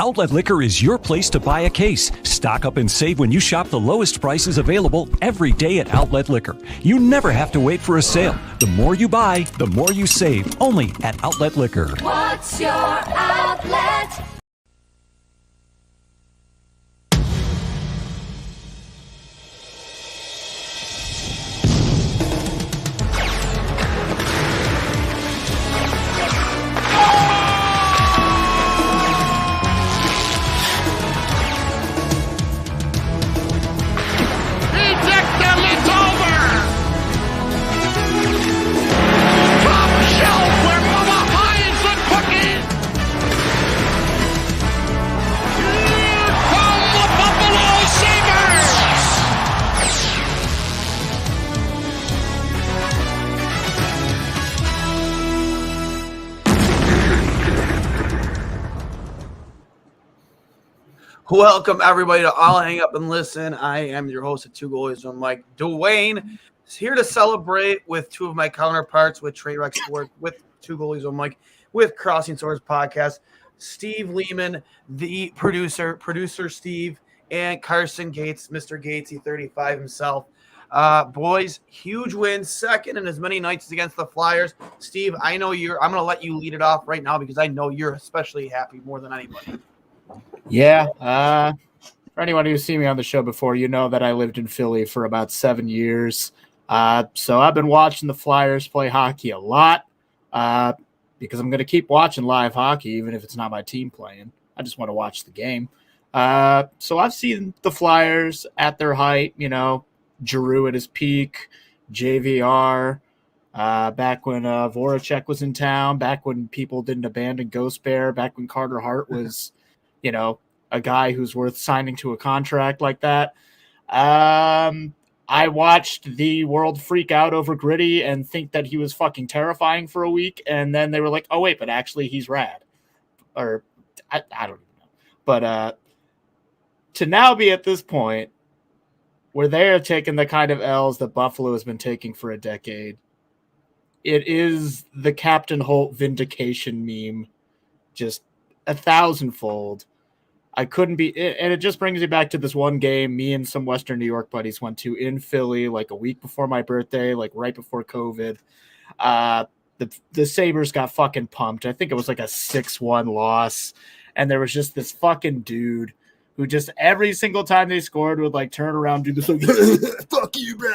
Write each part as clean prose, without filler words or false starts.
Outlet Liquor is your place to buy a case. Stock up and save when you shop the lowest prices available every day at Outlet Liquor. You never have to wait for a sale. The more you buy, the more you save. Only at Outlet Liquor. What's your outlet? Welcome, everybody, to All Hang Up and Listen. I am your host of Two Goalies with Mike. Duane is here to celebrate with two of my counterparts with Trade Rex Sports, with Two Goalies with Mike, with Crossing Swords Podcast, Steve Lehman, the producer Steve, and Carson Gates, Mr. Gatesy 35 himself. Boys, huge win, second in as many nights against the Flyers. Steve, I'm going to let you lead it off right now because I know you're especially happy more than anybody. Yeah. For anyone who's seen me on the show before, you know that I lived in Philly for about 7 years. So I've been watching the Flyers play hockey a lot because I'm going to keep watching live hockey, even if it's not my team playing. I just want to watch the game. So I've seen the Flyers at their height, Giroux at his peak, JVR, back when Voracek was in town, back when people didn't abandon Ghost Bear, back when Carter Hart was a guy who's worth signing to a contract like that. I watched the world freak out over Gritty and think that he was fucking terrifying for a week. And then they were like, oh, wait, but actually he's rad. Or I don't even know. But to now be at this point where they are taking the kind of L's that Buffalo has been taking for a decade, it is the Captain Holt vindication meme, just 1,000-fold. I couldn't be, and it just brings me back to this one game me and some Western New York buddies went to in Philly, like a week before my birthday, like right before COVID. The Sabres got fucking pumped. I think it was like a 6-1 loss, and there was just this fucking dude who just every single time they scored would like turn around, do this like fuck you, bro.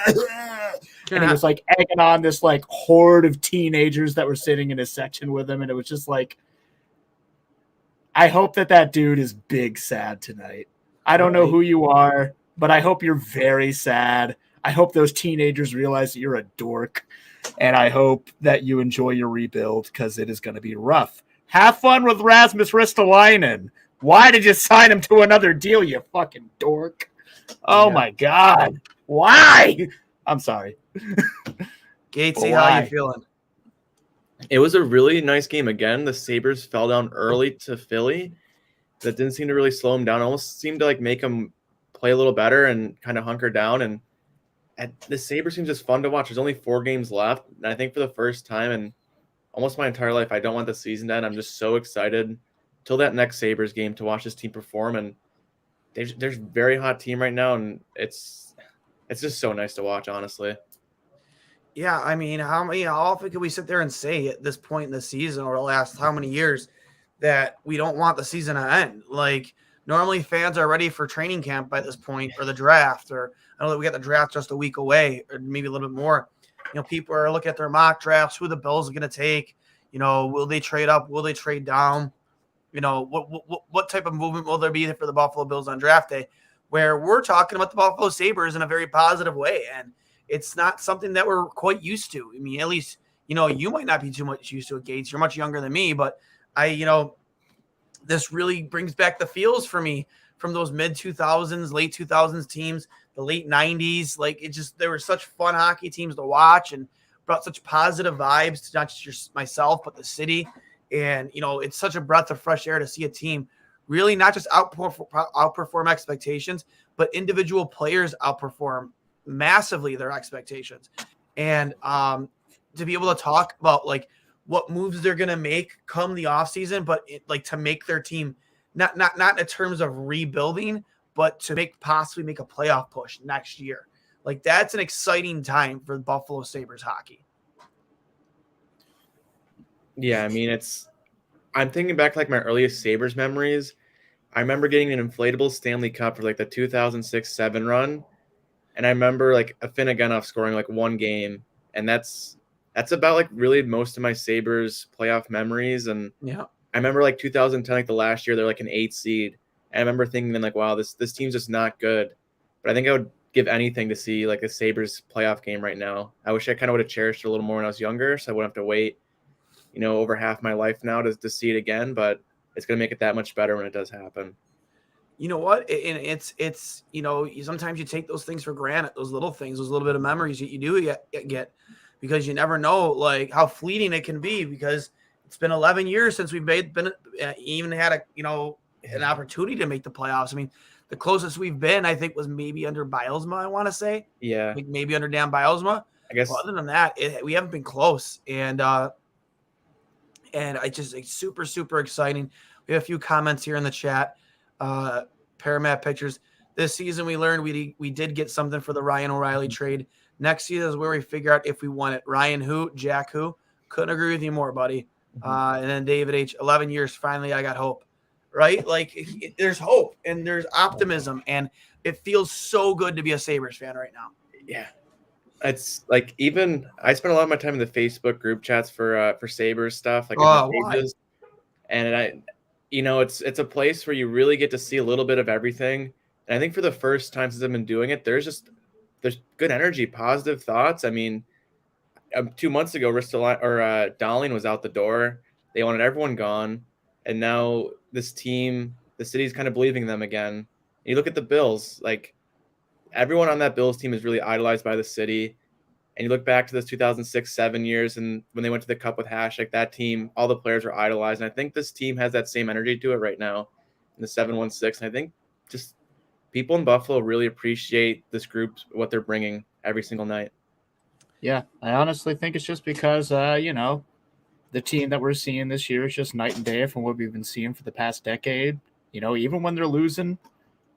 And he was like egging on this like horde of teenagers that were sitting in his section with him, and it was just like, I hope that dude is big sad tonight. I don't know who you are, but I hope you're very sad. I hope those teenagers realize that you're a dork, and I hope that you enjoy your rebuild because it is going to be rough. Have fun with Rasmus Ristolainen. Why did you sign him to another deal, you fucking dork? Oh, my God. Why? I'm sorry. Gatesy, how you feeling? It was a really nice game. Again, the Sabres fell down early to Philly. That didn't seem to really slow them down. It almost seemed to like make them play a little better and kind of hunker down. And the Sabres seems just fun to watch. There's only 4 games left. And I think for the first time in almost my entire life, I don't want the season to end. I'm just so excited till that next Sabres game to watch this team perform. And there's a very hot team right now. And it's just so nice to watch, honestly. Yeah, I mean, how often can we sit there and say at this point in the season or the last how many years that we don't want the season to end? Like, normally fans are ready for training camp by this point or the draft, or I know that we got the draft just a week away or maybe a little bit more. People are looking at their mock drafts, who the Bills are going to take. Will they trade up? Will they trade down? What type of movement will there be for the Buffalo Bills on draft day? Where we're talking about the Buffalo Sabres in a very positive way, and it's not something that we're quite used to. I mean, at least, you might not be too much used to it, Gates. You're much younger than me, but this really brings back the feels for me from those mid-2000s, late 2000s teams, the late 90s. Like, there were such fun hockey teams to watch and brought such positive vibes to not just myself, but the city. And, it's such a breath of fresh air to see a team really not just outperform expectations, but individual players outperform massively their expectations. And to be able to talk about like what moves they're going to make come the offseason, but to make their team not in terms of rebuilding, but to possibly make a playoff push next year. Like, that's an exciting time for Buffalo Sabres hockey. Yeah, I mean, I'm thinking back like my earliest Sabres memories. I remember getting an inflatable Stanley Cup for like the 2006-7 run, and I remember like a Finneganov scoring like one game, and that's about like really most of my Sabres playoff memories. And Yeah. I remember like 2010, like the last year, they're like an 8 seed. And I remember thinking then like, wow, this team's just not good. But I think I would give anything to see like a Sabres playoff game right now. I wish I kind of would have cherished it a little more when I was younger, so I wouldn't have to wait, over half my life now to see it again. But it's going to make it that much better when it does happen. You know what? And it's sometimes you take those things for granted, those little things, those little bit of memories that you do get because you never know like how fleeting it can be, because it's been 11 years since we've even had an opportunity to make the playoffs. I mean, the closest we've been, I think, was maybe under Bielsma, I want to say. Yeah. Like maybe under Dan Bielsma. I guess. Well, other than that, we haven't been close. And it's just super, super exciting. We have a few comments here in the chat. Paramat Pictures. This season, we learned we did get something for the Ryan O'Reilly trade. Next season is where we figure out if we want it. Ryan who? Jack who? Couldn't agree with you more, buddy. And then David H. 11 years. Finally, I got hope. Right? Like, there's hope and there's optimism, and it feels so good to be a Sabres fan right now. Yeah. It's like, even I spend a lot of my time in the Facebook group chats for Sabres stuff, like pages, and it's a place where you really get to see a little bit of everything. And I think for the first time since I've been doing it, there's good energy, positive thoughts. I mean, 2 months ago, Darlene was out the door. They wanted everyone gone, and now this team, the city's kind of believing them again. And you look at the Bills, like, everyone on that Bills team is really idolized by the city. And you look back to those 2006-7 years, and when they went to the Cup with Hasek, that team, all the players were idolized. And I think this team has that same energy to it right now in the 7-1-6. And I think just people in Buffalo really appreciate this group, what they're bringing every single night. Yeah, I honestly think it's just because, the team that we're seeing this year is just night and day from what we've been seeing for the past decade. Even when they're losing,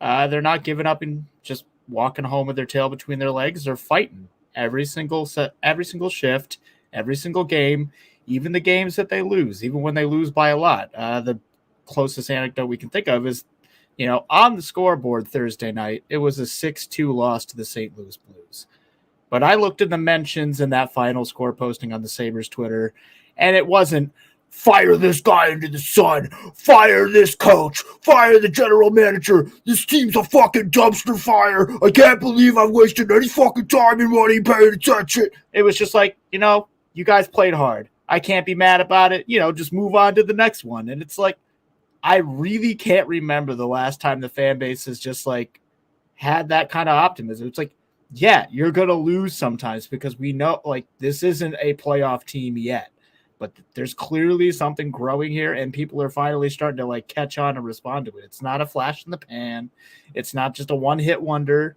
they're not giving up and just walking home with their tail between their legs. They're fighting every single shift, every single game, even the games that they lose, even when they lose by a lot. The closest anecdote we can think of is, on the scoreboard Thursday night, it was a 6-2 loss to the St. Louis Blues. But I looked at the mentions in that final score posting on the Sabres Twitter, and it wasn't fire this guy into the sun, fire this coach, fire the general manager, this team's a fucking dumpster fire, I can't believe I've wasted any fucking time and money paying attention. It was just like, you guys played hard. I can't be mad about it. Just move on to the next one. And it's like, I really can't remember the last time the fan base has just like had that kind of optimism. It's like, yeah, you're going to lose sometimes because we know like this isn't a playoff team yet. But there's clearly something growing here, and people are finally starting to like catch on and respond to it. It's not a flash in the pan. It's not just a one-hit wonder.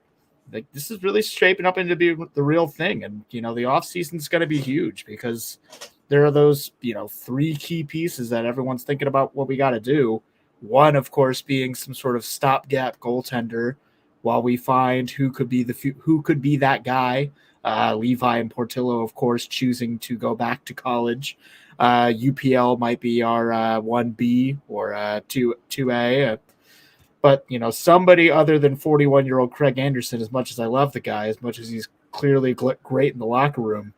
Like, this is really shaping up into be the real thing. And, the offseason is going to be huge because there are those, 3 key pieces that everyone's thinking about what we got to do. One, of course, being some sort of stopgap goaltender while we find who could be that guy. Levi and Portillo, of course, choosing to go back to college. UPL might be our 1B or 2A. But, somebody other than 41-year-old Craig Anderson, as much as I love the guy, as much as he's clearly great in the locker room,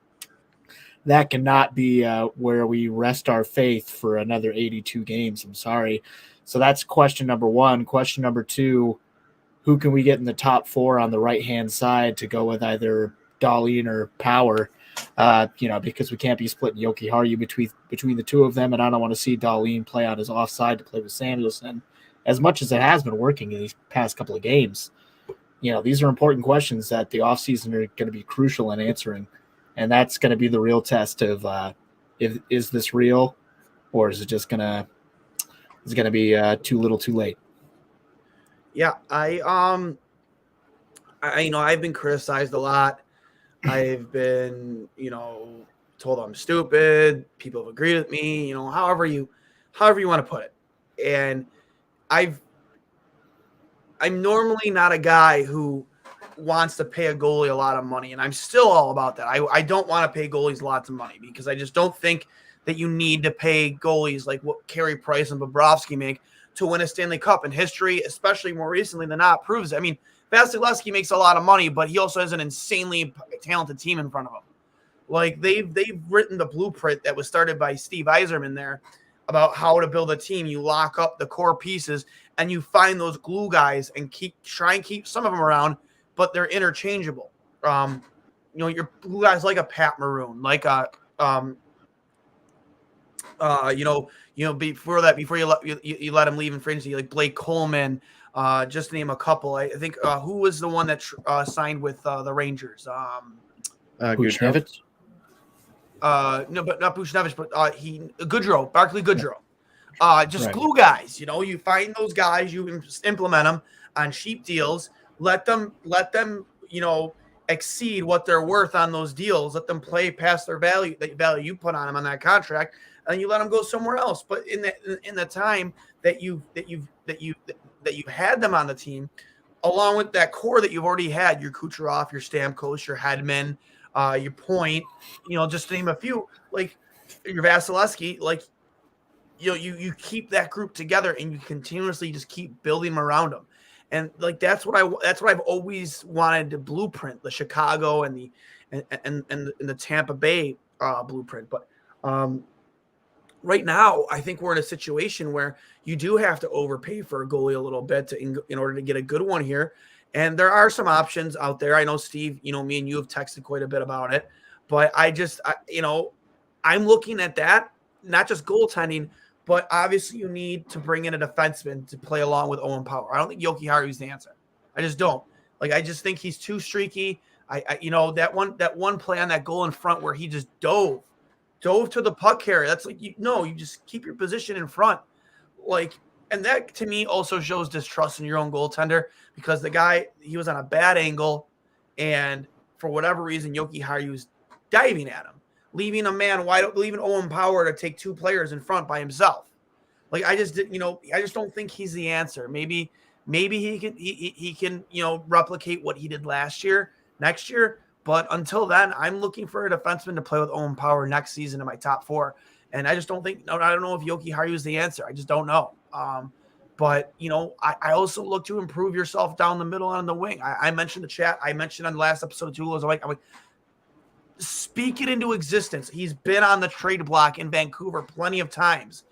that cannot be where we rest our faith for another 82 games. I'm sorry. So that's question number 1. Question number 2, who can we get in the top 4 on the right-hand side to go with either Darlene or Power, because we can't be splitting Yoki Haru between the two of them, and I don't want to see Darlene play on his offside to play with Samuelson, as much as it has been working in these past couple of games. These are important questions that the offseason are going to be crucial in answering, and that's going to be the real test of is this real, or is it just going to be too little too late? Yeah, I've been criticized a lot. I've been, told I'm stupid. People have agreed with me, however you want to put it. And I'm normally not a guy who wants to pay a goalie a lot of money, and I'm still all about that. I don't want to pay goalies lots of money because I just don't think that you need to pay goalies like what Carey Price and Bobrovsky make to win a Stanley Cup. In history, especially more recently than not, proves it. I mean, Vasilevsky makes a lot of money, but he also has an insanely talented team in front of him. Like they've written the blueprint that was started by Steve Yzerman there about how to build a team. You lock up the core pieces and you find those glue guys and try and keep some of them around, but they're interchangeable. Your glue guys like a Pat Maroon, like a before you let him leave in free agency, like Blake Coleman, just to name a couple. I think who was the one that signed with the Rangers? Buchnevich? No, but not Buchnevich, but Goodrow, Barclay Goodrow. Just Right. glue guys. You find those guys, you implement them on cheap deals. Let them exceed what they're worth on those deals. Let them play past their value, the value you put on them on that contract, and you let them go somewhere else. But in the time that you've had them on the team, along with that core that you've already had, your Kucherov, your Stamkos, your Hedman, your Point, just to name a few, like your Vasilevsky, like you keep that group together and you continuously just keep building around them. And like that's what I've always wanted to blueprint, the Chicago and the Tampa Bay blueprint. But right now, I think we're in a situation where you do have to overpay for a goalie a little bit in order to get a good one here. And there are some options out there. I know, Steve, me and you have texted quite a bit about it, but I'm looking at that, not just goaltending, but obviously you need to bring in a defenseman to play along with Owen Power. I don't think Yoki Haru's the answer. I just don't. Like, I just think he's too streaky. That one play on that goal in front where he just dove to the puck carrier. That's like, you just keep your position in front. Like, and that to me also shows distrust in your own goaltender, because the guy, he was on a bad angle, and for whatever reason, Yoki Haru was diving at him, leaving a man wide open, leaving Owen Power to take two players in front by himself. Like, I just didn't, I just don't think he's the answer. Maybe he can replicate what he did next year. But until then, I'm looking for a defenseman to play with Owen Power next season in my top four. And I just don't think, I don't know if Yoki Haru is the answer. I just don't know. But I also look to improve yourself down the middle and on the wing. I mentioned the chat. I mentioned on the last episode too. I'm like, speak it into existence. He's been on the trade block in Vancouver plenty of times.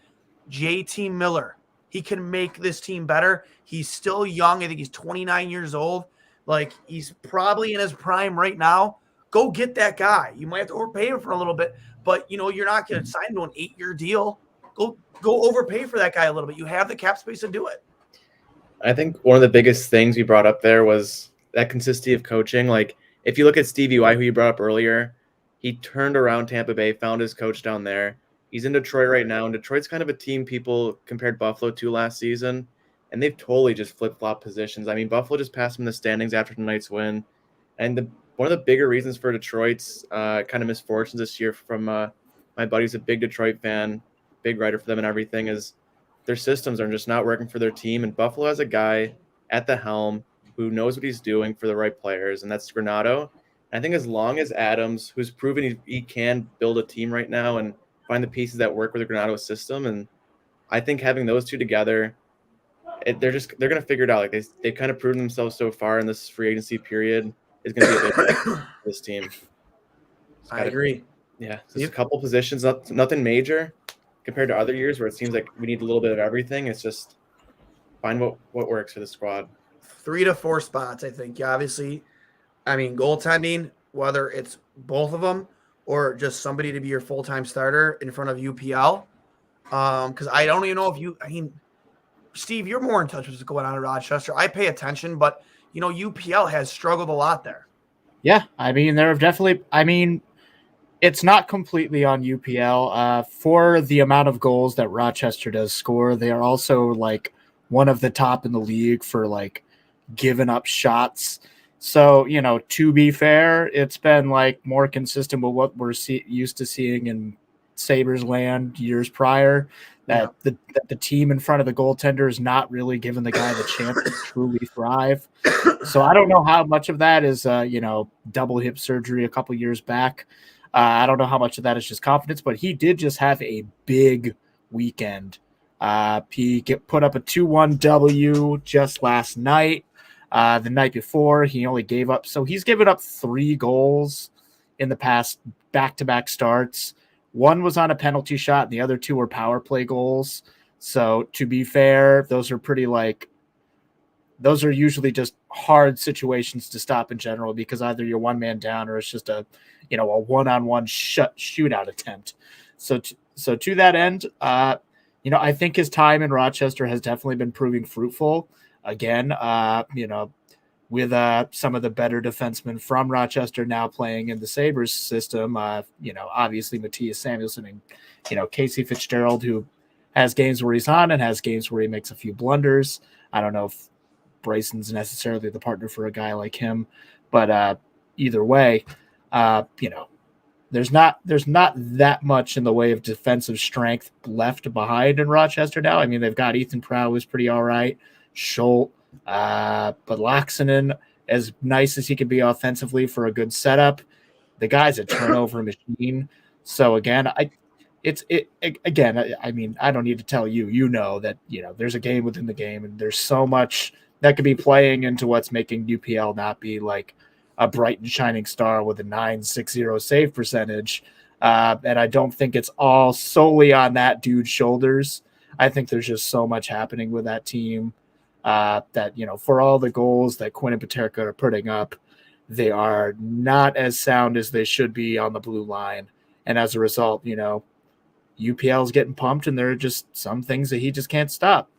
JT Miller, he can make this team better. He's still young. I think he's 29 years old. Like, he's probably in his prime right now. Go get that guy. You might have to overpay him for a little bit, but you're not going to sign him to an 8-year deal. Go overpay for that guy a little bit. You have the cap space to do it. I think one of the biggest things you brought up there was that consistency of coaching. Like, if you look at Stevie Y, who you brought up earlier, he turned around Tampa Bay, found his coach down there. He's in Detroit right now, and Detroit's kind of a team people compared Buffalo to last season, and they've totally just flip-flopped positions. I mean, Buffalo just passed them in the standings after tonight's win, and one of the bigger reasons for Detroit's kind of misfortunes this year, from my buddy's a big Detroit fan, big writer for them and everything, is their systems are just not working for their team, and Buffalo has a guy at the helm who knows what he's doing for the right players, and that's Granato. I think as long as Adams, who's proven he can build a team right now and find the pieces that work with the Granato system, and I think having those two together, they're going to figure it out. Like, they've kind of proven themselves so far in this free agency period is going to be a big for this team. I agree. Yeah, just a couple positions, nothing major compared to other years where it seems like we need a little bit of everything. It's just find what works for the squad. 3 to 4 spots, I think. Yeah, obviously. I mean, goaltending, whether it's both of them or just somebody to be your full-time starter in front of UPL. Because I don't even know if Steve, you're more in touch with what's going on in Rochester. I pay attention, but, UPL has struggled a lot there. Yeah, I mean, there have definitely – I mean, it's not completely on UPL. For the amount of goals that Rochester does score, they are also, like, one of the top in the league for, like, giving up shots. So, to be fair, it's been, like, more consistent with what we're used to seeing in Sabres land years prior, that the team in front of the goaltender is not really giving the guy the chance to truly thrive. So I don't know how much of that is, double hip surgery a couple years back. I don't know how much of that is just confidence, but he did just have a big weekend. He put up a 2-1 W just last night. The night before, he only gave up. So he's given up 3 goals in the past back-to-back starts. One was on a penalty shot, and the other 2 were power play goals. So to be fair, those are those are usually just hard situations to stop in general, because either you're one man down or it's just a one-on-one shootout attempt. So to that end, I think his time in Rochester has definitely been proving fruitful. Again, with some of the better defensemen from Rochester now playing in the Sabres system, obviously Matthias Samuelsson and, Casey Fitzgerald, who has games where he's on and has games where he makes a few blunders. I don't know if Bryson's necessarily the partner for a guy like him, but either way, there's not that much in the way of defensive strength left behind in Rochester now. I mean, they've got Ethan Prow, who's pretty all right, Schultz, but Laaksonen, as nice as he can be offensively for a good setup, the guy's a turnover machine. So again, I don't need to tell you, that, there's a game within the game, and there's so much that could be playing into what's making UPL not be like a bright and shining star with a 960 save percentage. And I don't think it's all solely on that dude's shoulders. I think there's just so much happening with that team that, for all the goals that Quinn and Paterka are putting up, they are not as sound as they should be on the blue line. And as a result, UPL is getting pumped, and there are just some things that he just can't stop.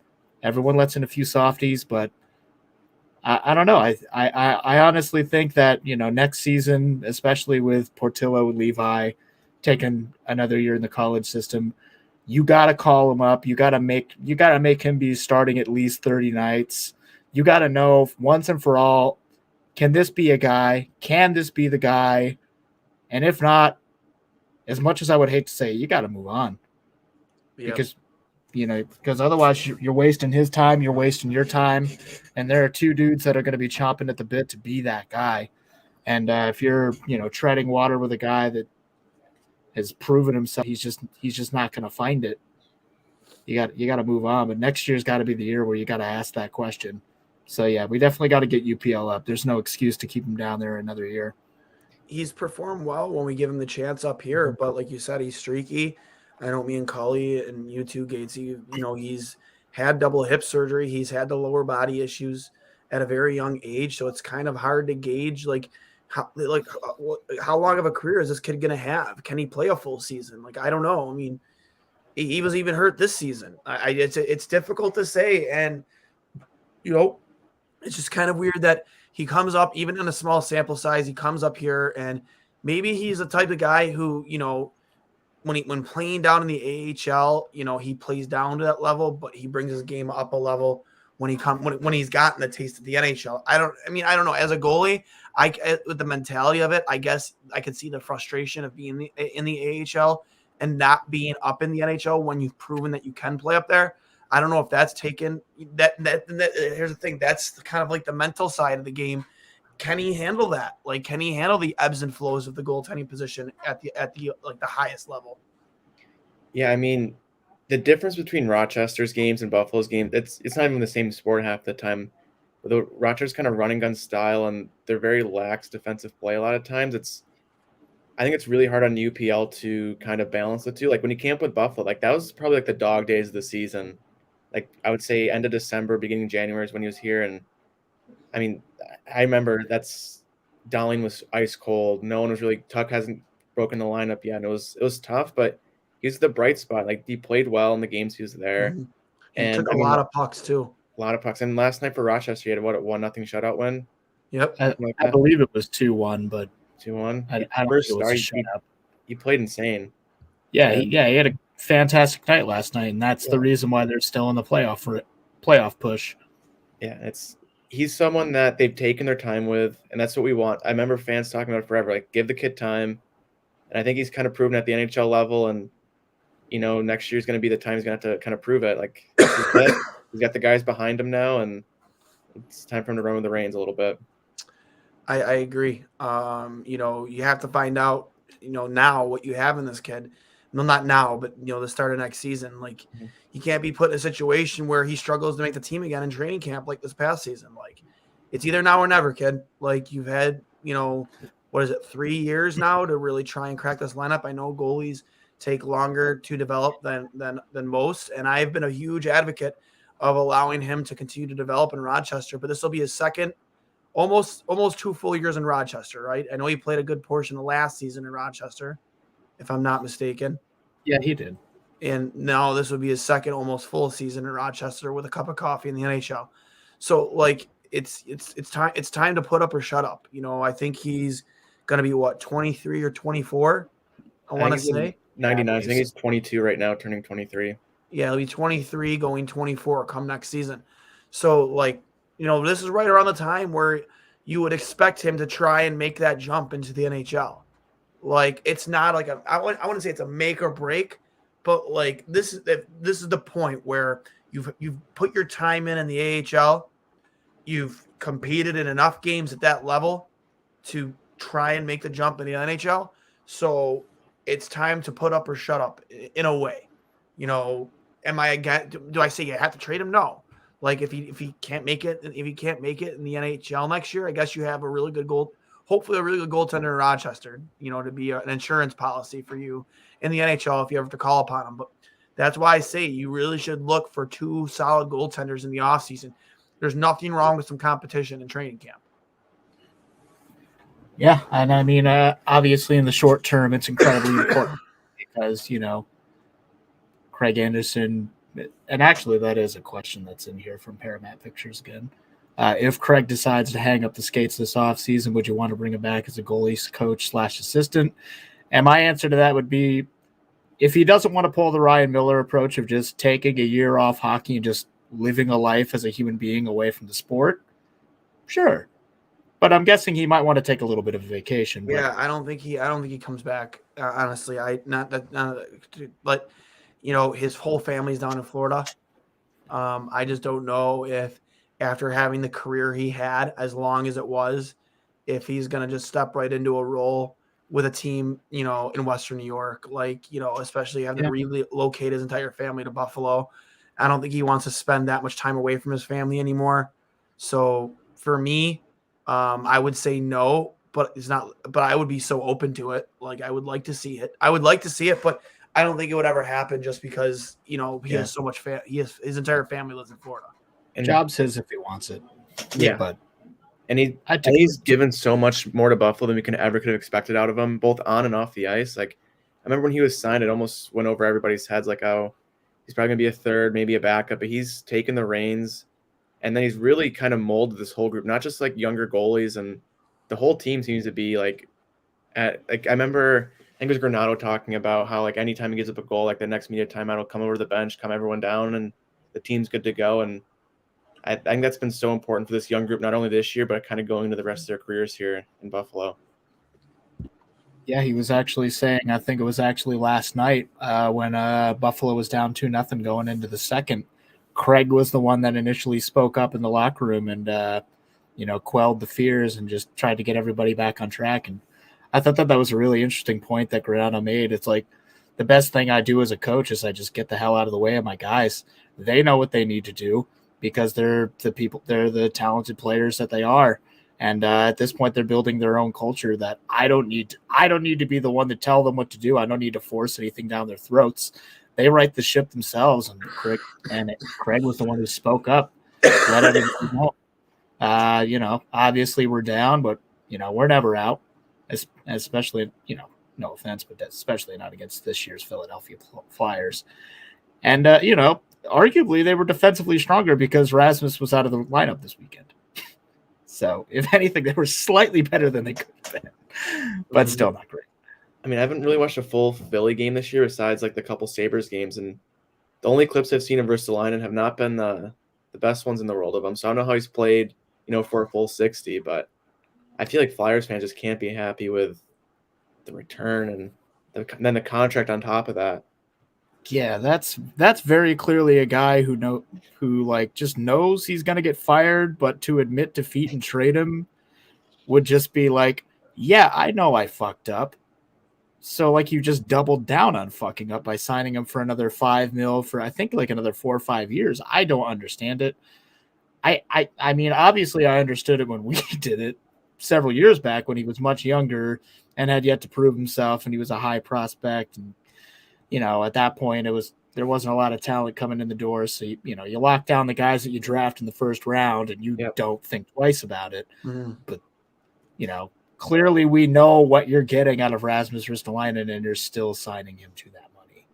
Everyone lets in a few softies, but I don't know. I honestly think that, next season, especially with Portillo and Levi taking another year in the college system, you got to call him up. You got to make him be starting at least 30 nights. You got to know once and for all, can this be a guy? Can this be the guy? And if not, as much as I would hate to say, you got to move on. Yep. Because otherwise you're wasting his time, you're wasting your time, and there are 2 dudes that are going to be chomping at the bit to be that guy. And if you're, treading water with a guy that has proven himself, he's just not going to find it. You got to move on. But next year's got to be the year where you got to ask that question. So yeah, we definitely got to get UPL up. There's no excuse to keep him down there another year. He's performed well when we give him the chance up here, but like you said, he's streaky. I know me and Cully and you too, Gatesy, he's had double hip surgery. He's had the lower body issues at a very young age. So it's kind of hard to gauge how long of a career is this kid going to have? Can he play a full season? I don't know. I mean, he was even hurt this season. It's difficult to say. And, it's just kind of weird that he comes up, even in a small sample size, he comes up here, and maybe he's the type of guy who, when playing down in the AHL, he plays down to that level, but he brings his game up a level when he's gotten the taste of the NHL. I don't know. As a goalie, with the mentality of it, I guess I could see the frustration of being in the AHL and not being up in the NHL when you've proven that you can play up there. I don't know if that's taken that. Here's the thing. That's kind of like the mental side of the game. Can he handle that? Can he handle the ebbs and flows of the goaltending position at the the highest level? Yeah, I mean, the difference between Rochester's games and Buffalo's games, it's not even the same sport half the time. The Rochester's kind of running gun style, and they're very lax defensive play a lot of times. I think it's really hard on UPL to kind of balance the two. When he came up with Buffalo, that was probably the dog days of the season. I would say end of December, beginning of January is when he was here, and I mean, I remember Dowling was ice cold. No one was really. Tuck hasn't broken the lineup yet. And it was tough, but he's the bright spot. He played well in the games he was there. Mm-hmm. He took a lot of pucks too. A lot of pucks. And last night for Rochester, he had a 1-0 shutout win. Yep. I believe it was 2-1, but 2-1. I don't think it was a shutout. He played insane. Yeah, he had a fantastic night last night, and that's the reason why they're still in the playoff push. Yeah, he's someone that they've taken their time with, and that's what we want. I remember fans talking about it forever, give the kid time. And I think he's kind of proven at the NHL level, and next year's going to be the time he's going to have to kind of prove it. Like he's got the guys behind him now, and it's time for him to run with the reins a little bit. I agree. You have to find out, now what you have in this kid. No, not now, but the start of next season. Like, he can't be put in a situation where he struggles to make the team again in training camp like this past season. Like, it's either now or never, kid. Like, you've had, 3 years now to really try and crack this lineup. I know goalies take longer to develop than most, and I've been a huge advocate of allowing him to continue to develop in Rochester. But this will be his second. Almost 2 full years in Rochester, right? I know he played a good portion of last season in Rochester, if I'm not mistaken. Yeah, he did. And now this would be his second almost full season in Rochester with a cup of coffee in the NHL. So like it's time to put up or shut up. I think he's gonna be 23 or 24. I want to say 99. I think he's 22 right now, turning 23. Yeah, he'll be 23 going 24 come next season. So like, this is right around the time where you would expect him to try and make that jump into the NHL. Like, it's not like I wouldn't say it's a make or break, but like this is the point where you've put your time in the AHL, you've competed in enough games at that level to try and make the jump in the NHL. So it's time to put up or shut up in a way. Am I again? Do I say you have to trade him? No. Like if he can't make it in the NHL next year, I guess you have a really good hopefully a really good goaltender in Rochester, to be an insurance policy for you in the NHL if you ever have to call upon him. But that's why I say you really should look for 2 solid goaltenders in the offseason. There's nothing wrong with some competition in training camp. Yeah, and I mean, obviously in the short term, it's incredibly important because, Craig Anderson. And actually, that is a question that's in here from Paramount Pictures again. If Craig decides to hang up the skates this offseason, would you want to bring him back as a goalie coach / assistant? And my answer to that would be, if he doesn't want to pull the Ryan Miller approach of just taking a year off hockey and just living a life as a human being away from the sport, sure. But I'm guessing he might want to take a little bit of a vacation. Yeah, I don't think he comes back. Honestly, but his whole family's down in Florida. I just don't know if after having the career he had, as long as it was, if he's going to just step right into a role with a team, in Western New York, especially having to relocate his entire family to Buffalo. I don't think he wants to spend that much time away from his family anymore. So for me, I would say no, but I would be so open to it. Like, I would like to see it. But I don't think it would ever happen just because, he has so much his entire family lives in Florida. And Job says if he wants it. Yeah. But he's given so much more to Buffalo than we could have expected out of him, both on and off the ice. Like, I remember when he was signed, it almost went over everybody's heads, like, oh, he's probably going to be a third, maybe a backup, but he's taken the reins, and then he's really kind of molded this whole group, not just like younger goalies, and the whole team seems to be I remember, I think it was Granato talking about how, like, anytime he gives up a goal, like the next media timeout will come over to the bench, calm everyone down, and the team's good to go. And I think that's been so important for this young group, not only this year, but kind of going into the rest of their careers here in Buffalo. Yeah, he was actually saying, I think it was actually last night when Buffalo was down 2-0 going into the second, Craig was the one that initially spoke up in the locker room and, quelled the fears and just tried to get everybody back on track. And I thought that was a really interesting point that Granato made. It's like, the best thing I do as a coach is I just get the hell out of the way of my guys. They know what they need to do because they're the talented players that they are. And at this point, they're building their own culture that I don't need to be the one to tell them what to do. I don't need to force anything down their throats. They right the ship themselves. And Craig was the one who spoke up, let everybody know. Obviously we're down, but, we're never out, especially, no offense, but especially not against this year's Philadelphia Flyers. And, arguably they were defensively stronger because Rasmus was out of the lineup this weekend. So, if anything, they were slightly better than they could have been, but still not great. I mean, I haven't really watched a full Philly game this year besides like the couple Sabres games, and the only clips I've seen of Ristolainen have not been the best ones in the world of him. So I don't know how he's played, for a full 60, but I feel like Flyers fans just can't be happy with the return and then the contract on top of that. Yeah, that's very clearly a guy who like just knows he's gonna get fired, but to admit defeat and trade him would just be like, yeah, I know I fucked up. So like you just doubled down on fucking up by signing him for another $5 million for I think like another 4 or 5 years. I don't understand it. I mean, obviously I understood it when we did it several years back when he was much younger and had yet to prove himself and he was a high prospect. And, at that point there wasn't a lot of talent coming in the door. So, you lock down the guys that you draft in the first round and you don't think twice about it. Mm. But, clearly we know what you're getting out of Rasmus Ristolainen and you're still signing him to that money.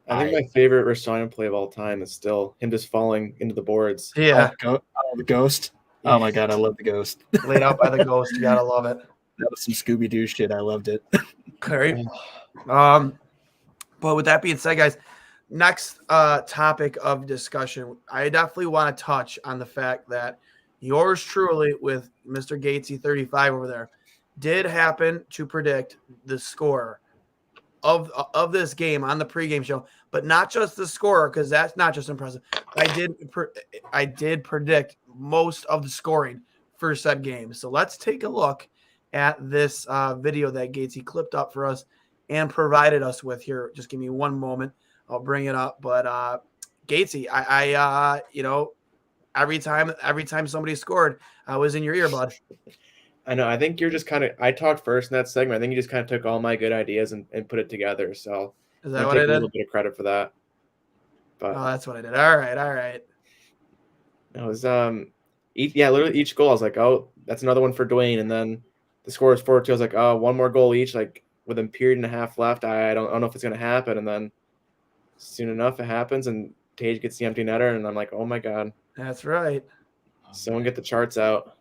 I think my favorite Ristolainen play of all time is still him just falling into the boards. Yeah. The ghost. Oh my God, I love the ghost. Laid out by the ghost. You gotta love it. That was some Scooby-Doo shit. I loved it. Great. But with that being said, guys, next topic of discussion, I definitely want to touch on the fact that yours truly with Mr. Gatesy 35 over there did happen to predict the score of this game on the pregame show, but not just the score, because that's not just impressive. I did predict most of the scoring for said game. So let's take a look at this video that Gatesy clipped up for us and provided us with here. Just give me one moment. I'll bring it up. But Gatesy, I every time somebody scored, I was in your ear, bud. I know. I think you're just kind of. I talked first in that segment. I think you just kind of took all my good ideas and put it together. So is that what I did? A little bit of credit for that. But that's what I did. All right. It was literally each goal. I was like, oh, that's another one for Duane, and then the score was 4-2. I was like, oh, one more goal each. Like with a period and a half left, I don't know if it's gonna happen. And then soon enough, it happens, and Tage gets the empty netter, and I'm like, oh my God. That's right. Someone get the charts out.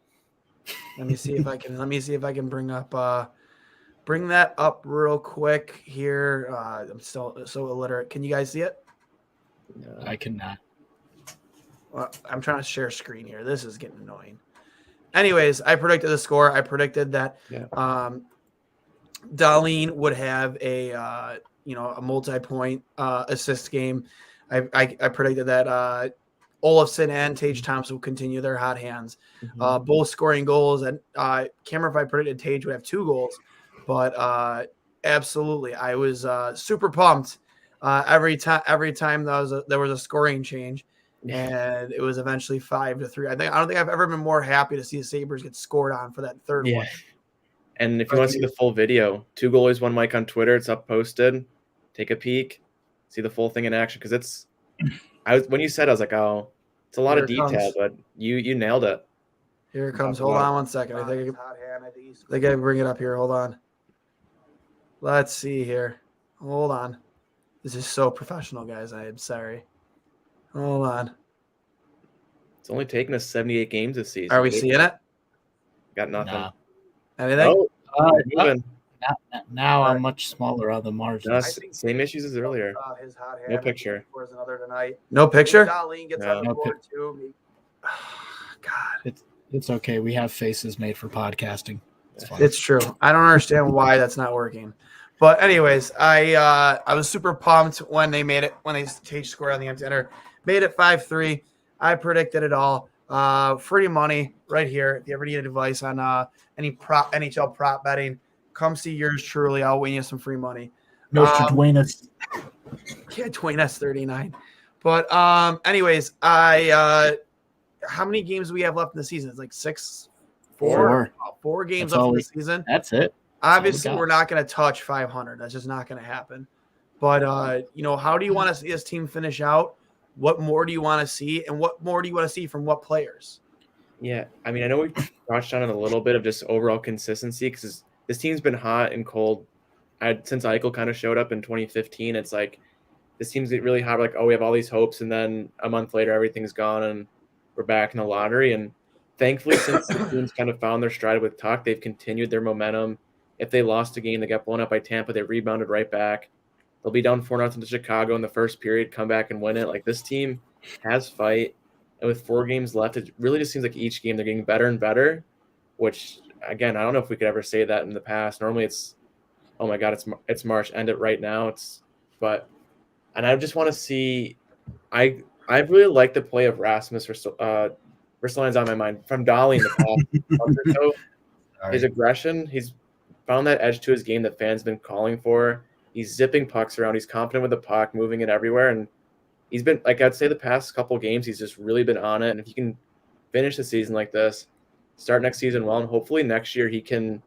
Let me see if I can bring that up real quick here. I'm still so illiterate. Can you guys see it? No. I cannot. Well, I'm trying to share screen here. This is getting annoying. Anyways, I predicted the score. I predicted that Darlene would have a multi-point assist game. I predicted that Olofsson and Tage Thompson will continue their hot hands, both scoring goals. And can't remember if I predicted Tage would have 2 goals, but absolutely, I was super pumped every time there was a scoring change, and it was eventually 5-3. I don't think I've ever been more happy to see the Sabres get scored on for that third one. And if you want to see the full video, 2 goalies, 1 mic on Twitter. It's up posted. Take a peek, see the full thing in action, because when you said, I was like, oh, it's a lot of detail, but you nailed it. Here it comes. Hold on one second. I think I can bring it up here. Hold on. Let's see here. Hold on. This is so professional, guys. I am sorry. Hold on. It's only taken us 78 games this season. Are we seeing it? Got nothing. No. Anything? Moving. Now I'm much smaller on the margins. Same issues as earlier. No picture. No picture? No too. God. It's okay. We have faces made for podcasting. It's true. I don't understand why that's not working. But anyways, I was super pumped when they Tage scored on the empty netter. Made it 5-3. I predicted it all. Free money right here. If you ever need advice on any NHL prop betting, come see yours truly. I'll win you some free money. Mr. Duane S. Yeah, Duane S39. But anyways, how many games do we have left in the season? It's like 4 games left in the season. That's it. Obviously, we're not going to touch 500. That's just not going to happen. But how do you want to see this team finish out? What more do you want to see, and what more do you want to see from what players? Yeah, I mean, I know we touched on it a little bit of just overall consistency, because this team's been hot and cold. Since Eichel kind of showed up in 2015, it's like this team's really hot. Like, oh, we have all these hopes, and then a month later, everything's gone, and we're back in the lottery. And thankfully, since the team's kind of found their stride with Tuch, they've continued their momentum. If they lost a game, they got blown up by Tampa, they rebounded right back. They'll be down 4-0 to Chicago in the first period, come back and win it. Like, this team has fight. And with 4 games left, it really just seems like each game they're getting better and better, which, again, I don't know if we could ever say that in the past. Normally it's, oh my God, it's March, end it right now. But and I just want to see. I really like the play of Rasmus Ristolainen's on my mind from Dolly in the past month or so. His aggression, he's found that edge to his game that fans been calling for. He's zipping pucks around. He's confident with the puck, moving it everywhere, and he's been like I'd say the past couple games he's just really been on it. And if he can finish the season like this, start next season well, and hopefully next year he can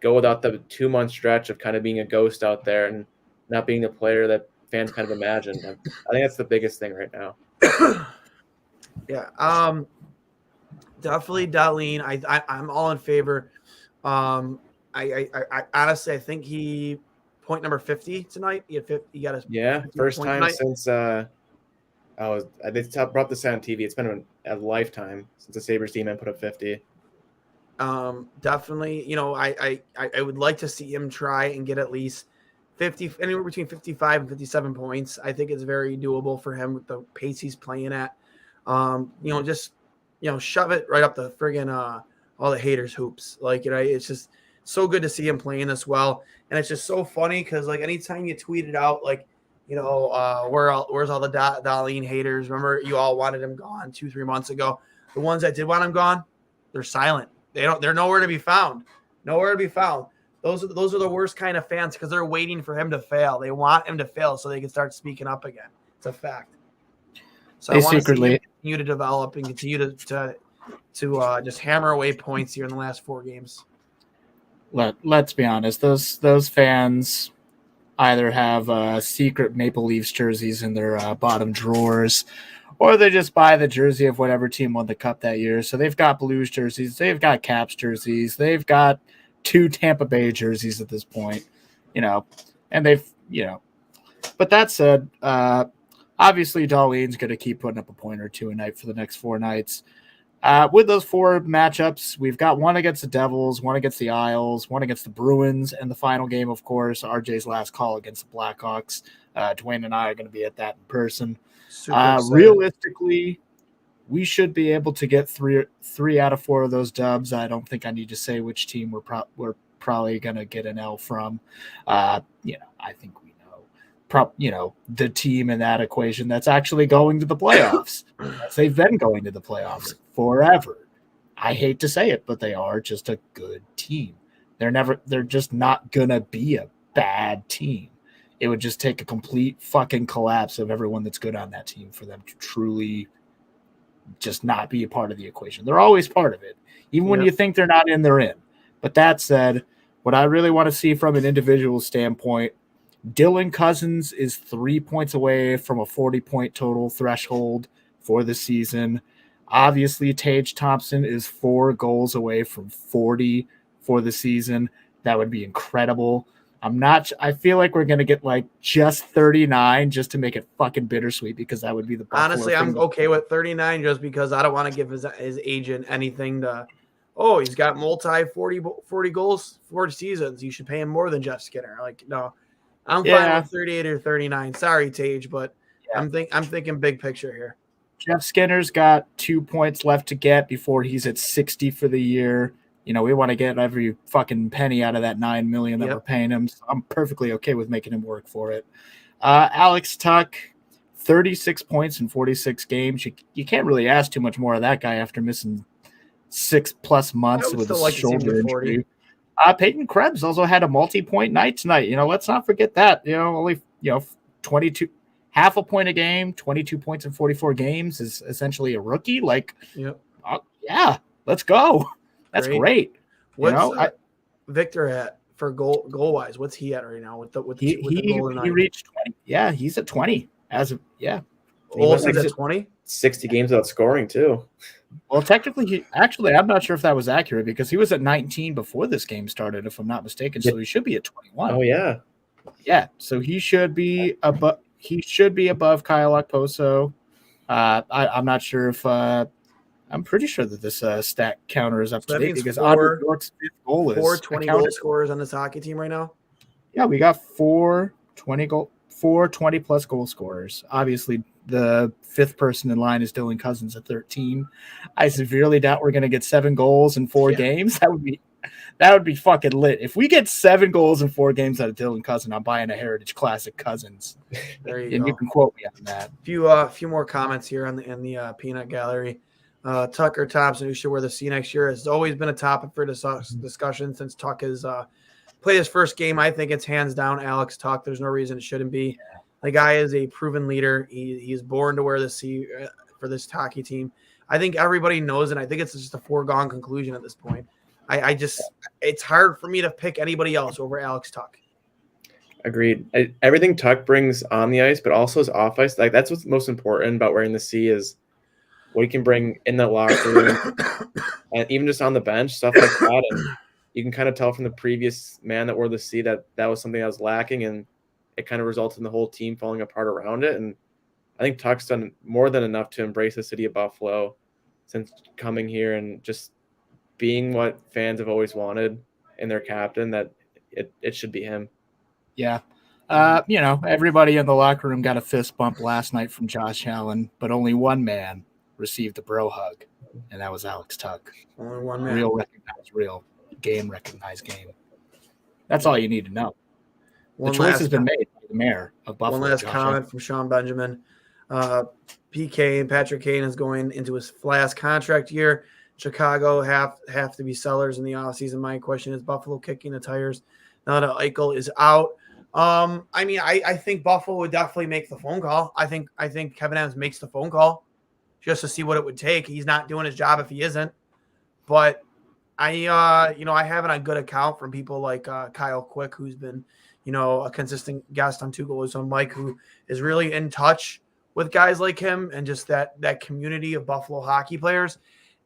go without the 2-month stretch of kind of being a ghost out there and not being the player that fans kind of imagined. I think that's the biggest thing right now. Yeah, definitely Darlene. I'm all in favor. I honestly I think he point number 50 tonight. He got his first time tonight. since they brought this out on TV. It's been a lifetime since the Sabres team put up 50. Definitely, I would like to see him try and get at least 50, anywhere between 55 and 57 points. I think it's very doable for him with the pace he's playing at. Just shove it right up the friggin' all the haters' hoops. Like, it's just so good to see him playing this well, and it's just so funny because like anytime you tweet it out, like where's all the Darlene haters? Remember, you all wanted him gone 2-3 months ago. The ones that did want him gone, they're silent. They're nowhere to be found. Nowhere to be found. Those are the worst kind of fans because they're waiting for him to fail. They want him to fail so they can start speaking up again. It's a fact. So I want to see him continue to develop and continue to just hammer away points here in the last 4 games. Let's be honest. Those fans either have secret Maple Leafs jerseys in their bottom drawers, or they just buy the jersey of whatever team won the cup that year. So they've got Blues jerseys, they've got Caps jerseys, they've got 2 Tampa Bay jerseys at this point, and they've, But that said, obviously Darlene's going to keep putting up a point or 2 a night for the next 4 nights. With those 4 matchups, we've got one against the Devils, one against the Isles, one against the Bruins, and the final game, of course, RJ's last call against the Blackhawks. Duane and I are going to be at that in person. Realistically, we should be able to get 3 out of 4 of those dubs. I don't think I need to say which team we're probably going to get an L from. I think we know, the team in that equation that's actually going to the playoffs. They've been going to the playoffs forever. I hate to say it, but they are just a good team. They're just not going to be a bad team. It would just take a complete fucking collapse of everyone that's good on that team for them to truly just not be a part of the equation. They're always part of it. Even when you think they're not in, they're in. But that said, what I really want to see from an individual standpoint, Dylan Cousins is 3 points away from a 40-point total threshold for the season. Obviously, Tage Thompson is 4 goals away from 40 for the season. That would be incredible. I feel like we're going to get like just 39 just to make it fucking bittersweet because that would be the Buffalo honestly, I'm okay with 39 just because I don't want to give his agent anything to, he's got multi 40 goals, 40 seasons. You should pay him more than Jeff Skinner. Like, no, I'm fine with 38 or 39. Sorry, Tage, but I'm thinking big picture here. Jeff Skinner's got 2 points left to get before he's at 60 for the year. We want to get every fucking penny out of that $9 million that we're paying him. So I'm perfectly okay with making him work for it. Alex Tuck, 36 points in 46 games. You can't really ask too much more of that guy after missing 6+ months with a shoulder injury. Peyton Krebs also had a multi-point night tonight. Let's not forget that. Only 22, half a point a game, 22 points in 44 games is essentially a rookie. Like, let's go. That's great. What's Victor at for goal wise? What's he at right now with the goal? He reached 20. Yeah, he's at 20 as of Olsen's at 20. 60 games without scoring too. Well, technically, I'm not sure if that was accurate because he was at 19 before this game started, if I'm not mistaken. So he should be at 21. Oh yeah, yeah. So he should be above. He should be above Kyle Okposo. I'm not sure if. I'm pretty sure that this stat counter is up to date because Otter York's 5th goal is 4 20-goal scorers on this hockey team right now. Yeah, we got 4 20-plus goal scorers. Obviously, the 5th person in line is Dylan Cousins at 13. I severely doubt we're going to get 7 goals in 4 games. That would be That would be fucking lit. If we get 7 goals in 4 games out of Dylan Cousin, I'm buying a Heritage Classic Cousins. There you And go. you can quote me on that. Few more comments here in the peanut gallery. Tucker Thompson, who should wear the C next year, has always been a topic for discussion since Tuck has played his first game. I think it's hands down Alex Tuck. There's no reason it shouldn't be. The guy is a proven leader. He is born to wear the C for this hockey team. I think everybody knows, and I think it's just a foregone conclusion at this point. It's hard for me to pick anybody else over Alex Tuck. Agreed. Everything Tuck brings on the ice, but also his off ice, like that's what's most important about wearing the C is what he can bring in the locker room and even just on the bench, stuff like that. And you can kind of tell from the previous man that wore the C that was something that was lacking, and it kind of resulted in the whole team falling apart around it. And I think Tuck's done more than enough to embrace the city of Buffalo since coming here and just being what fans have always wanted in their captain, that it should be him. Yeah. Everybody in the locker room got a fist bump last night from Josh Allen, but only one man received the bro hug, and that was Alex Tuck. Only one man. Real recognized real, game recognized game. That's all you need to know. The choice has been made by the mayor of Buffalo. One last comment from Sean Benjamin. PK and Patrick Kane is going into his last contract year. Chicago have to be sellers in the offseason. My question is Buffalo kicking the tires now that Eichel is out. I think Buffalo would definitely make the phone call. I think Kevin Adams makes the phone call just to see what it would take. He's not doing his job if he isn't. But I have it on good account from people like Kyle Quick, who's been, a consistent guest on Two Goalies on Mike, who is really in touch with guys like him and just that community of Buffalo hockey players.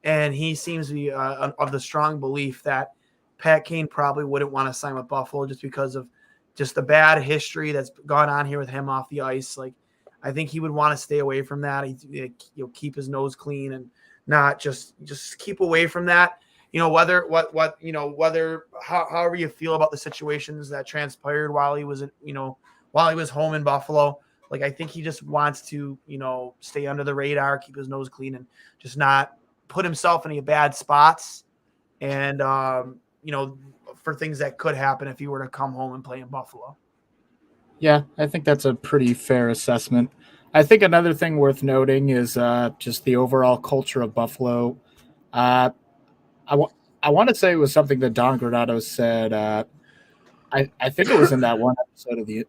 And he seems to be of the strong belief that Pat Kane probably wouldn't want to sign with Buffalo just because of just the bad history that's gone on here with him off the ice. Like, I think he would want to stay away from that. He'll keep his nose clean and not just keep away from that. However you feel about the situations that transpired while he was home in Buffalo. Like, I think he just wants to, stay under the radar, keep his nose clean, and just not put himself in any bad spots. And, for things that could happen if he were to come home and play in Buffalo. Yeah, I think that's a pretty fair assessment. I think another thing worth noting is just the overall culture of Buffalo. I want to say it was something that Don Granato said. I think it was in that one episode of the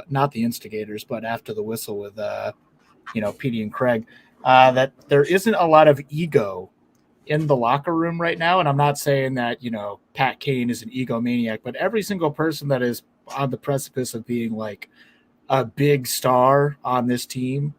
not the Instigators, but After the Whistle with Petey and Craig, that there isn't a lot of ego in the locker room right now. And I'm not saying that Pat Kane is an egomaniac, but every single person that is on the precipice of being like a big star on this team,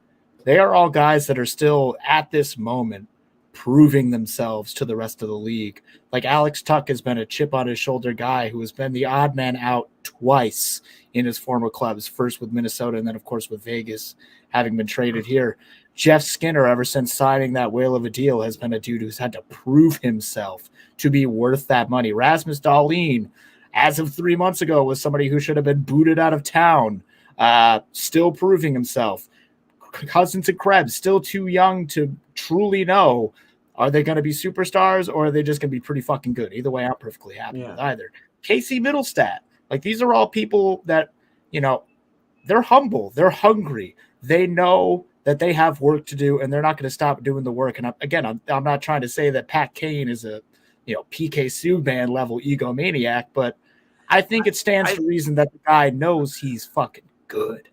they are all guys that are still at this moment proving themselves to the rest of the league. Like Alex Tuck has been a chip on his shoulder guy who has been the odd man out twice in his former clubs, first with Minnesota and then, of course, with Vegas, having been traded here. Jeff Skinner, ever since signing that whale of a deal, has been a dude who's had to prove himself to be worth that money. Rasmus Dahlin, as of 3 months ago, was somebody who should have been booted out of town, still proving himself. Cousins and Krebs, still too young to truly know, are they going to be superstars or are they just going to be pretty fucking good? Either way, I'm perfectly happy with either. Casey Middlestat, like these are all people that, they're humble, they're hungry, they know that they have work to do, and they're not going to stop doing the work. And I'm not trying to say that Pat Kane is a, PK Subban level egomaniac, but I think it stands to reason that the guy knows he's fucking good.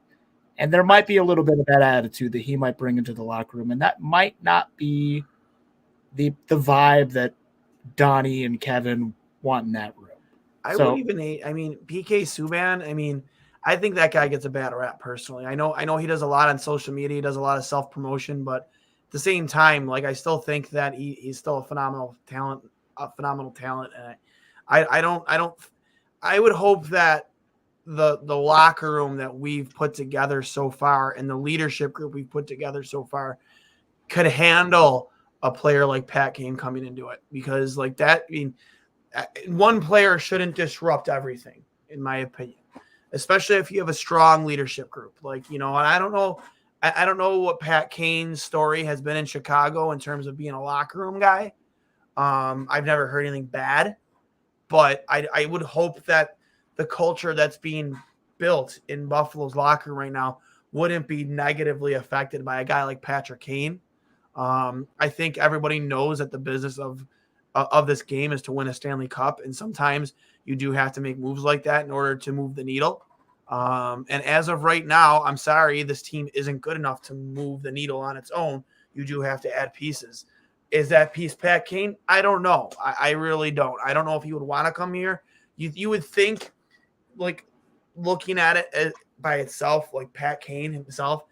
And there might be a little bit of that attitude that he might bring into the locker room, and that might not be the vibe that Donnie and Kevin want in that room. PK Subban, I think that guy gets a bad rap personally. I know he does a lot on social media. He does a lot of self-promotion, but at the same time, like I still think that he's still a phenomenal talent. And I would hope that the locker room that we've put together so far and the leadership group we've put together so far could handle a player like Pat Kane coming into it, because like that, one player shouldn't disrupt everything, in my opinion. Especially if you have a strong leadership group, and I don't know what Pat Kane's story has been in Chicago in terms of being a locker room guy. I've never heard anything bad, But I would hope that the culture that's being built in Buffalo's locker room right now wouldn't be negatively affected by a guy like Patrick Kane. I think everybody knows that the business of this game is to win a Stanley Cup, and sometimes you do have to make moves like that in order to move the needle. And as of right now, I'm sorry, this team isn't good enough to move the needle on its own. You do have to add pieces. Is that piece Pat Kane? I don't know. I really don't. I don't know if he would want to come here. You would think, like, looking at it by itself, like Pat Kane himself,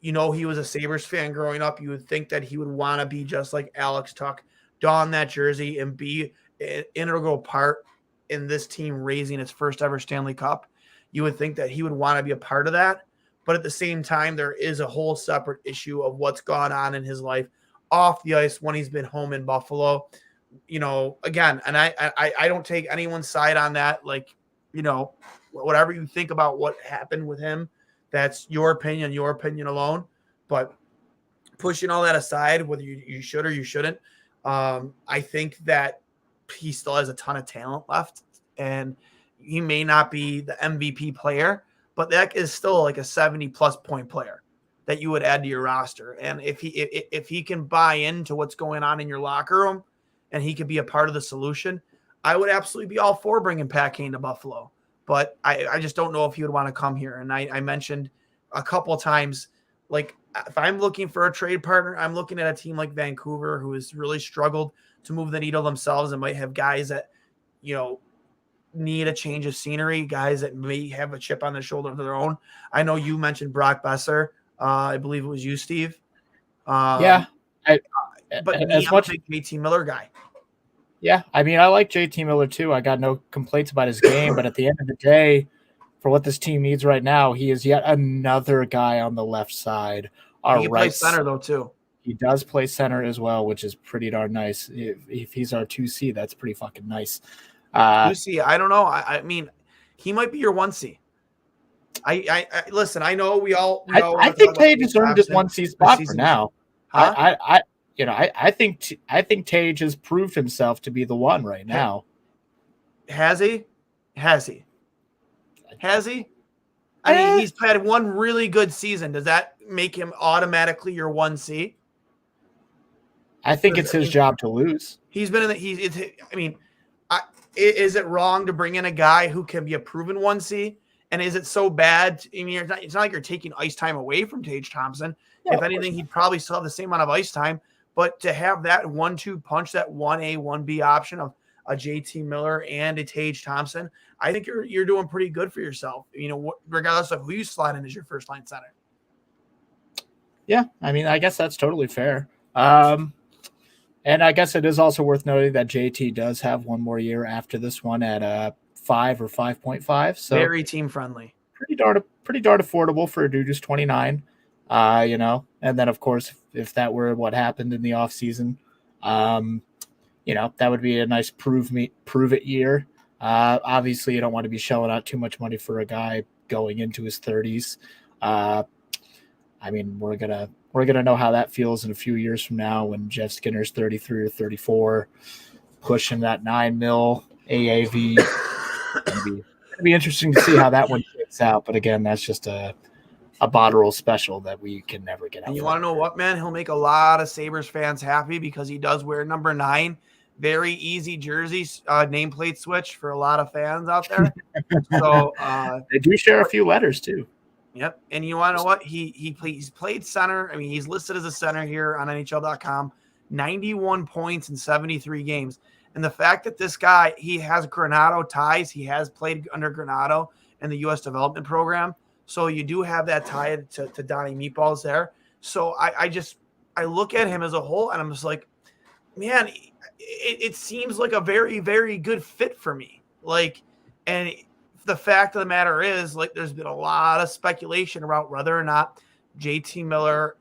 he was a Sabres fan growing up. You would think that he would want to be just like Alex Tuck, don that jersey and be an integral part in this team raising its first ever Stanley Cup. You would think that he would want to be a part of that. But at the same time, there is a whole separate issue of what's gone on in his life off the ice when he's been home in Buffalo. Again, and I don't take anyone's side on that. Like, whatever you think about what happened with him, that's your opinion alone. But pushing all that aside, whether you should or you shouldn't, I think that he still has a ton of talent left, and he may not be the MVP player, but that is still like a 70-plus point player that you would add to your roster. And if he can buy into what's going on in your locker room and he could be a part of the solution, I would absolutely be all for bringing Pat Kane to Buffalo. But I just don't know if he would want to come here. And I mentioned a couple of times, like, if I'm looking for a trade partner, I'm looking at a team like Vancouver who has really struggled to move the needle themselves and might have guys that, need a change of scenery, guys that may have a chip on their shoulder of their own. I know you mentioned Brock Besser. I believe it was you, Steve. But I'm a big JT Miller guy. Yeah, I mean, I like JT Miller too. I got no complaints about his game, but at the end of the day, for what this team needs right now, he is yet another guy on the left side. He can play center though too. He does play center as well, which is pretty darn nice. If he's our 2C, that's pretty fucking nice. 2C, I don't know. I mean, he might be your 1C. I listen. I know we all. I think Tage has earned his 1C spot for now. Huh? I think Tage has proved himself to be the one right now. Has he? I mean, he's had one really good season. Does that make him automatically your 1C? I think it's his job to lose. He's been in the. Is it wrong to bring in a guy who can be a proven 1C? And is it so bad? I mean, it's not like you're taking ice time away from Tage Thompson. No, if anything, he'd probably still have the same amount of ice time. But to have that 1-2 punch, that 1A, 1B option of a JT Miller and a Tage Thompson, I think you're doing pretty good for yourself. Regardless of who you slot in as your first line center. Yeah, I mean, I guess that's totally fair. And I guess it is also worth noting that JT does have one more year after this one at 5 or 5.5. So very team friendly. Pretty darn affordable for a dude who's 29. And then of course, if that were what happened in the offseason, that would be a nice prove it year. Obviously, you don't want to be shelling out too much money for a guy going into his 30s. I mean, we're gonna know how that feels in a few years from now when Jeff Skinner's 33 or 34, pushing that $9 million AAV. It'll be interesting to see how that one shakes out. But again, that's just a bottle special that we can never get out. And you want to know what, man? He'll make a lot of Sabres fans happy because he does wear number 9. Very easy jersey nameplate switch for a lot of fans out there. So they do share a few letters too. Yep. And you want to know what? He's played center. I mean, he's listed as a center here on NHL.com. 91 points in 73 games. And the fact that this guy, he has Granado ties. He has played under Granado in the U.S. development program. So you do have that tie to Donnie Meatballs there. So I look at him as a whole, and I'm just like, man, it seems like a very, very good fit for me. Like, and the fact of the matter is, like, there's been a lot of speculation about whether or not JT Miller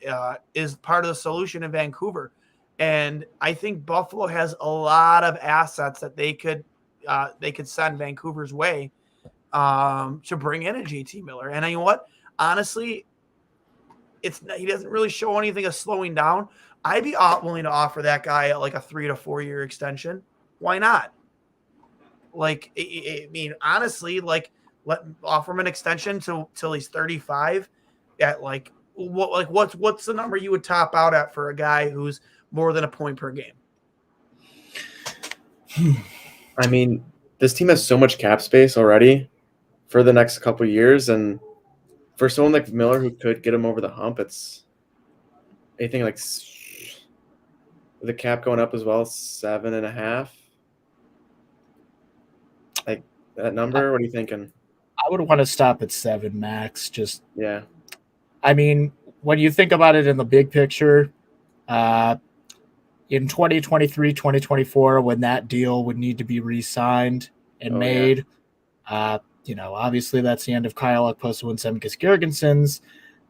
is part of the solution in Vancouver. And I think Buffalo has a lot of assets that they could send Vancouver's way to bring in a JT Miller. And you know what? Honestly, he doesn't really show anything of slowing down. I'd be willing to offer that guy like a 3 to 4 year extension. Why not? Like, I mean, honestly, like, offer him an extension till he's 35 at like what's the number you would top out at for a guy who's more than a point per game? I mean, this team has so much cap space already for the next couple of years, and for someone like Miller who could get him over the hump, it's anything like the cap going up as well, 7.5. Like that number. What are you thinking? I would want to stop at 7 max. Just, Yeah. I mean, when you think about it in the big picture, in 2023, 2024, when that deal would need to be re-signed and made, obviously that's the end of Kyle Okposo and Semgus Girgensons,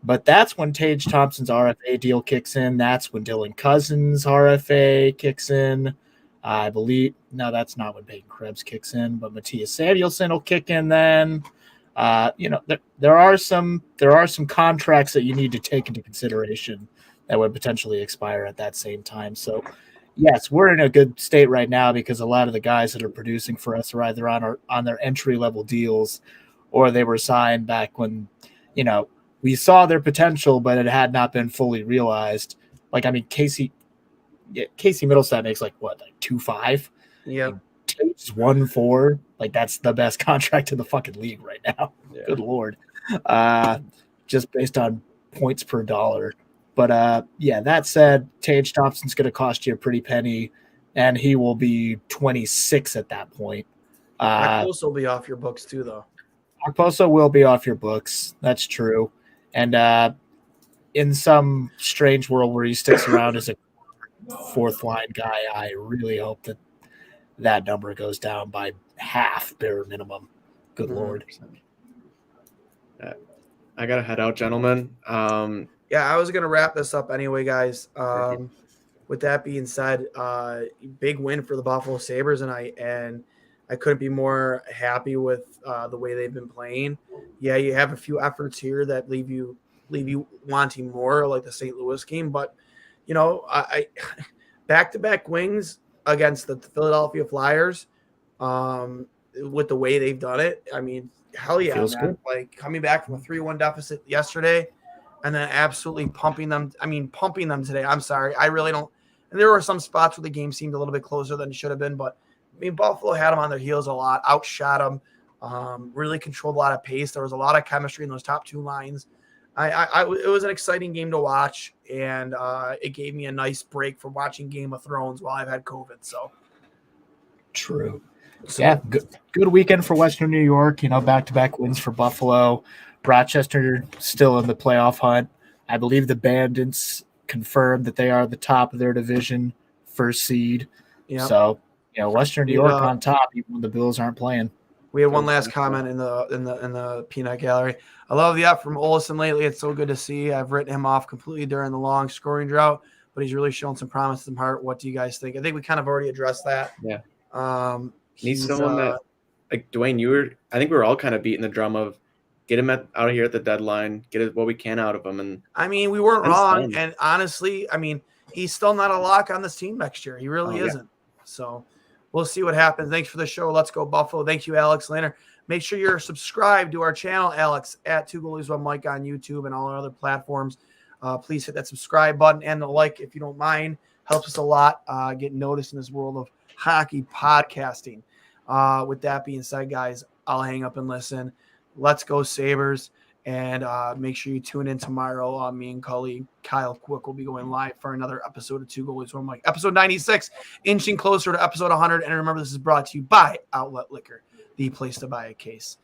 but that's when Tage Thompson's RFA deal kicks in. That's when Dylan Cousins' RFA kicks in. I believe, no, that's not when Peyton Krebs kicks in, but Matthias Samuelsson will kick in then. There are some contracts that you need to take into consideration that would potentially expire at that same time. So, yes, we're in a good state right now because a lot of the guys that are producing for us are either on their entry level deals, or they were signed back when, we saw their potential, but it had not been fully realized. Like, I mean, Casey Middlestat makes like 2.5. Yeah. Tate's 1.4. Like, that's the best contract in the fucking league right now. Yeah. Good Lord. Just based on points per dollar. But that said, Tage Thompson's going to cost you a pretty penny, and he will be 26 at that point. Okposo will be off your books too, though. Okposo will be off your books. That's true. And in some strange world where he sticks around as a fourth line guy, I really hope that number goes down by half, bare minimum. Good Lord. I got to head out, gentlemen. Yeah, I was going to wrap this up anyway, guys. With that being said, big win for the Buffalo Sabres, and I couldn't be more happy with the way they've been playing. Yeah, you have a few efforts here that leave you wanting more, like the St. Louis game, but I back-to-back wins against the Philadelphia Flyers, with the way they've done it. I mean, hell yeah, Feels man. good. Like coming back from a 3-1 deficit yesterday and then absolutely pumping them today. I'm sorry. I really don't. And there were some spots where the game seemed a little bit closer than it should have been, but I mean, Buffalo had them on their heels a lot, outshot them, really controlled a lot of pace. There was a lot of chemistry in those top two lines. It was an exciting game to watch, and it gave me a nice break from watching Game of Thrones while I've had COVID. So True. So, yeah, good weekend for Western New York. Back-to-back wins for Buffalo. Rochester still in the playoff hunt. I believe the Bandits confirmed that they are the top of their division, first seed. yeah. So, Western New York on top, even when the Bills aren't playing. We had one last comment in the peanut gallery. I love the up from Olsen lately. It's so good to see. I've written him off completely during the long scoring drought, but he's really shown some promise, some heart. What do you guys think? I think we kind of already addressed that. Yeah. He's someone that, like Duane, I think we were all kind of beating the drum of get him out of here at the deadline, get what we can out of him. And I mean, we weren't wrong. And honestly, I mean, he's still not a lock on this team next year. He really isn't. So we'll see what happens. Thanks for the show. Let's go Buffalo. Thank you, Alex Lander. Make sure you're subscribed to our channel, Alex, at 2 Goalies 1 Mike on YouTube and all our other platforms. Please hit that subscribe button and the like if you don't mind. Helps us a lot get noticed in this world of hockey podcasting. With that being said, guys, I'll hang up and listen. Let's go Sabres. And make sure you tune in tomorrow. Me and colleague Kyle Quick will be going live for another episode of 2 Goalies 1 Mike. Episode 96, inching closer to episode 100. And remember, this is brought to you by Outlet Liquor, the place to buy a case.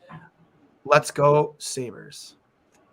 Let's go Sabres.